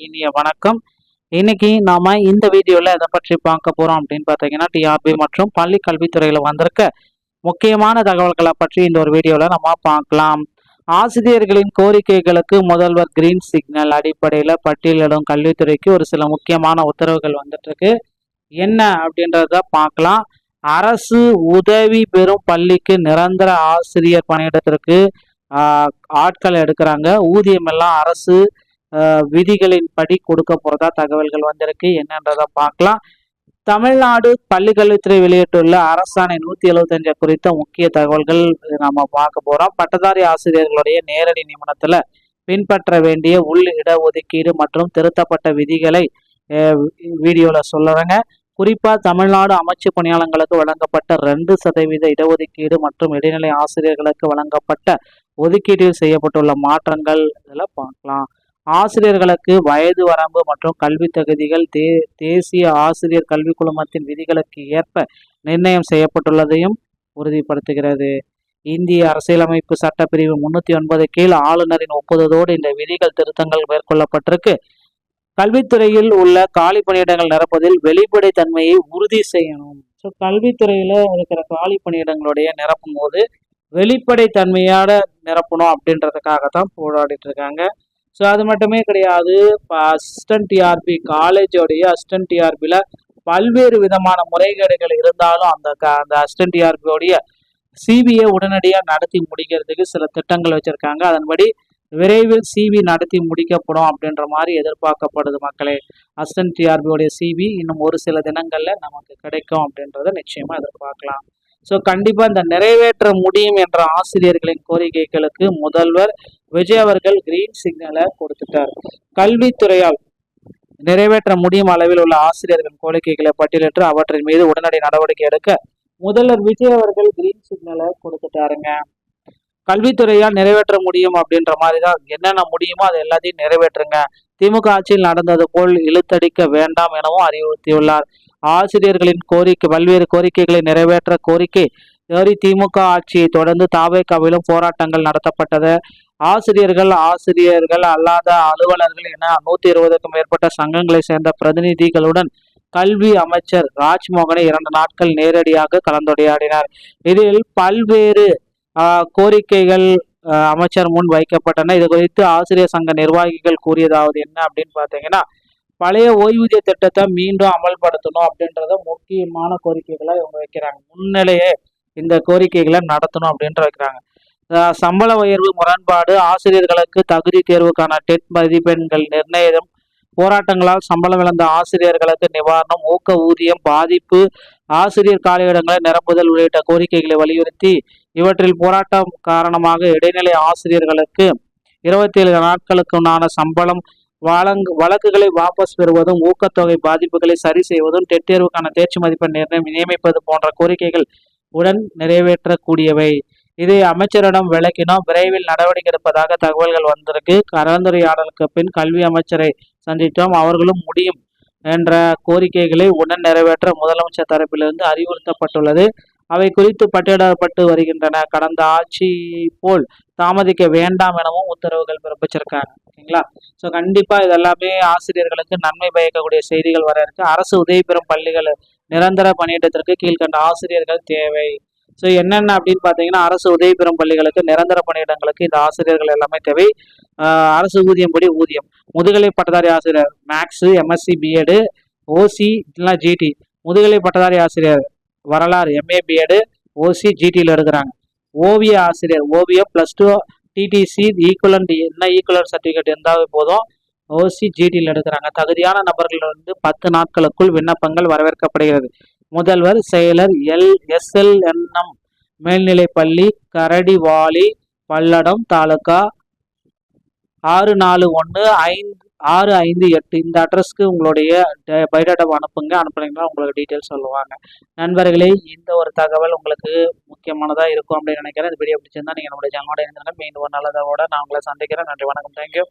இனிய வணக்கம். இன்னைக்கு நாம இந்த வீடியோல எதை பற்றி பார்க்க போறோம் அப்படின்னு பார்த்தீங்கன்னா, டிஆர்பி மற்றும் பள்ளி கல்வித்துறையில வந்திருக்க முக்கியமான தகவல்களை பற்றி இந்த ஒரு வீடியோல நம்ம பார்க்கலாம். ஆசிரியர்களின் கோரிக்கைகளுக்கு முதல்வர் கிரீன் சிக்னல் அடிப்படையில பட்டியலிடும் கல்வித்துறைக்கு ஒரு சில முக்கியமான உத்தரவுகள் வந்துட்டு இருக்கு. என்ன அப்படின்றத பார்க்கலாம். அரசு உதவி பெறும் பள்ளிக்கு நிரந்தர ஆசிரியர் பணியிடத்திற்கு ஆட்கள் எடுக்கிறாங்க. ஊதியம் எல்லாம் அரசு விதிகளின் படி கொடுக்க போறதா தகவல்கள் வந்திருக்கு. என்னன்றதை பார்க்கலாம். தமிழ்நாடு பள்ளிக்கல்வித்துறை வெளியிட்டுள்ள அரசாணை 175 குறித்த முக்கிய தகவல்கள் நம்ம பார்க்க போறோம். பட்டதாரி ஆசிரியர்களுடைய நேரடி நியமனத்துல பின்பற்ற வேண்டிய உள் இடஒதுக்கீடு மற்றும் திருத்தப்பட்ட விதிகளை வீடியோல சொல்லுறேங்க. குறிப்பா தமிழ்நாடு அமைச்சு பணியாளர்களுக்கு வழங்கப்பட்ட 2% இடஒதுக்கீடு மற்றும் இடைநிலை ஆசிரியர்களுக்கு வழங்கப்பட்ட ஒதுக்கீட்டில் செய்யப்பட்டுள்ள மாற்றங்கள் இதெல்லாம் பார்க்கலாம். ஆசிரியர்களுக்கு வயது வரம்பு மற்றும் கல்வி தகுதிகள் தேசிய ஆசிரியர் கல்வி குழுமத்தின் விதிகளுக்கு ஏற்ப நிர்ணயம் செய்யப்பட்டுள்ளதையும் உறுதிப்படுத்துகிறது. இந்திய அரசியலமைப்பு சட்டப்பிரிவு 309 கீழ் ஆளுநரின் ஒப்புதலோடு இந்த விதிகள் திருத்தங்கள் மேற்கொள்ளப்பட்டிருக்கு. கல்வித்துறையில் உள்ள காலி பணியிடங்கள் நிரப்புவதில் வெளிப்படைத்தன்மையை உறுதி செய்யணும். ஸோ கல்வித்துறையில இருக்கிற காலி பணியிடங்களுடைய நிரப்பும் போது வெளிப்படைத்தன்மையோட நிரப்பணும் அப்படின்றதுக்காக தான் போராடிட்டு இருக்காங்க. ஸோ அது மட்டுமே கிடையாது. இப்போ அசிஸ்டன்ட் டிஆர்பி காலேஜோடைய அசிஸ்டன்ட் டிஆர்பியில் பல்வேறு விதமான முறைகேடுகள் இருந்தாலும் அந்த அசிஸ்டன்ட் டிஆர்பியோடைய சிபியை உடனடியாக நடத்தி முடிக்கிறதுக்கு சில திட்டங்கள் வச்சுருக்காங்க. அதன்படி விரைவில் சிபி நடத்தி முடிக்கப்படும் அப்படின்ற மாதிரி எதிர்பார்க்கப்படுது மக்களே. அசிஸ்டன்ட் டிஆர்பியோடைய சிபி இன்னும் ஒரு சில தினங்களில் நமக்கு கிடைக்கும் அப்படின்றத நிச்சயமாக எதிர்பார்க்கலாம். ஸோ கண்டிப்பாக இந்த நிறைவேற்ற முடியும் என்ற ஆசிரியர்களின் கோரிக்கைகளுக்கு முதல்வர் விஜய் அவர்கள் கிரீன் சிக்னலை கொடுத்துட்டார். கல்வித்துறையால் நிறைவேற்ற முடியும் அளவில் உள்ள ஆசிரியர்களின் கோரிக்கைகளை பட்டியலிட்டு அவற்றின் மீது உடனடி நடவடிக்கை எடுக்க முதல்வர் விஜய் அவர்கள் கிரீன் சிக்னலை கொடுத்துட்டாருங்க. கல்வித்துறையால் நிறைவேற்ற முடியும் அப்படின்ற மாதிரி தான் என்னென்ன முடியுமோ அதை எல்லாத்தையும் நிறைவேற்றுங்க. திமுக ஆட்சியில் நடந்தது போல் இழுத்தடிக்க வேண்டாம் எனவும் அறிவுறுத்தியுள்ளார். ஆசிரியர்களின் பல்வேறு கோரிக்கைகளை நிறைவேற்ற கோரி திமுக ஆட்சியை தொடர்ந்து தாவேகாவிலும் போராட்டங்கள் நடத்தப்பட்டது. ஆசிரியர்கள் அல்லாத அலுவலர்கள் என 120க்கும் மேற்பட்ட சங்கங்களை சேர்ந்த பிரதிநிதிகளுடன் கல்வி அமைச்சர் ராஜ்மோகனை 2 நாட்கள் நேரடியாக கலந்துரையாடினார். இதில் பல்வேறு கோரிக்கைகள் அமைச்சர் முன் வைக்கப்பட்டன. இது குறித்து ஆசிரியர் சங்க நிர்வாகிகள் கூறியதாவது என்ன அப்படின்னு பார்த்தீங்கன்னா, பழைய ஓய்வூதிய திட்டத்தை மீண்டும் அமல்படுத்தணும் அப்படின்றத முக்கியமான கோரிக்கைகளை இவங்க வைக்கிறாங்க. முன்னிலையே இந்த கோரிக்கைகளை நடத்தணும் அப்படின்ற வைக்கிறாங்க. சம்பள உயர்வு முரண்பாடு, ஆசிரியர்களுக்கு தகுதி தேர்வுக்கான டெட் மதிப்பெண்கள் நிர்ணயம், போராட்டங்களால் சம்பளம் இழந்த ஆசிரியர்களுக்கு நிவாரணம், ஊக்க ஊதியம் பாதிப்பு, ஆசிரியர் காலியிடங்களை நிரப்புதல் உள்ளிட்ட கோரிக்கைகளை வலியுறுத்தி இவற்றில் போராட்டம் காரணமாக இடைநிலை ஆசிரியர்களுக்கு 27 நாட்களுக்குண்டான சம்பளம் வழக்குகளை வாபஸ் பெறுவதும், ஊக்கத்தொகை பாதிப்புகளை சரி செய்வதும், டெட் தேர்வுக்கான தேர்ச்சி மதிப்பெண் நியமிப்பது போன்ற கோரிக்கைகள் உடன் நிறைவேற்றக்கூடியவை. இதை அமைச்சரிடம் விளக்கினோம். விரைவில் நடவடிக்கை எடுப்பதாக தகவல்கள் வந்திருக்கு. கலந்துரையாடலுக்கு பின் கல்வி அமைச்சரை சந்தித்தோம். அவர்களும் முடியும் என்ற கோரிக்கைகளை உடன் நிறைவேற்ற முதலமைச்சர் தரப்பிலிருந்து அறிவுறுத்தப்பட்டுள்ளது. அவை குறித்து பட்டியலிடப்பட்டு வருகின்றன. கடந்த ஆட்சி போல் தாமதிக்க வேண்டாம் எனவும் உத்தரவுகள் பிறப்பிச்சிருக்காங்க. ஓகேங்களா? ஸோ கண்டிப்பா இதெல்லாமே ஆசிரியர்களுக்கு நன்மை பயக்கக்கூடிய செய்திகள் வர இருக்கு. அரசு உதவி பெறும் பள்ளிகள் நிரந்தர பணியிடத்திற்கு கீழ்கண்ட ஆசிரியர்கள் தேவை. ஸோ என்னென்ன அப்படின்னு பார்த்தீங்கன்னா, அரசு உதவி பெறும் பள்ளிகளுக்கு நிரந்தர பணியிடங்களுக்கு இந்த ஆசிரியர்கள் எல்லாமே தேவை. அரசு ஊதியம் படி ஊதியம், முதுகலை பட்டதாரி ஆசிரியர் மேக்ஸ், எம்எஸ்சி, பிஎடு, ஓசி இல்லைனா ஜிடி, முதுகலை பட்டதாரி ஆசிரியர் வரலாறு, எம்ஏ, பிஎடு, ஓசி, ஜிடியில் எடுக்கிறாங்க. ஓவிய ஆசிரியர் ஓவியம் +2 டிடிசி ஈக்குவலண்ட் சர்டிஃபிகேட் இருந்தாவே போதும், ஓசி, ஜிடியில் எடுக்கிறாங்க. தகுதியான நபர்கள் 10 நாட்களுக்குள் விண்ணப்பங்கள் வரவேற்கப்படுகிறது. முதல்வர் செயலர் SLNM மேல்நிலைப்பள்ளி, கரடிவாலி, பல்லடம், தாலுகா 641568 இந்த அட்ரஸ்க்கு உங்களுடைய பயோடேட்டா அனுப்புனீங்கன்னா உங்களுக்கு டீட்டெயில்ஸ் சொல்லுவாங்க. நண்பர்களே, இந்த ஒரு தகவல் உங்களுக்கு முக்கியமானதாக இருக்கும் அப்படின்னு நினைக்கிறேன். இந்த வீடியோ பிடிச்சிருந்தா நீங்கள் நம்மளுடைய சேனலோட இருந்திருங்க. மீண்டும் ஒரு நல்லதோட நான் உங்களை சந்திக்கிறேன். நன்றி, வணக்கம், தேங்க்யூ.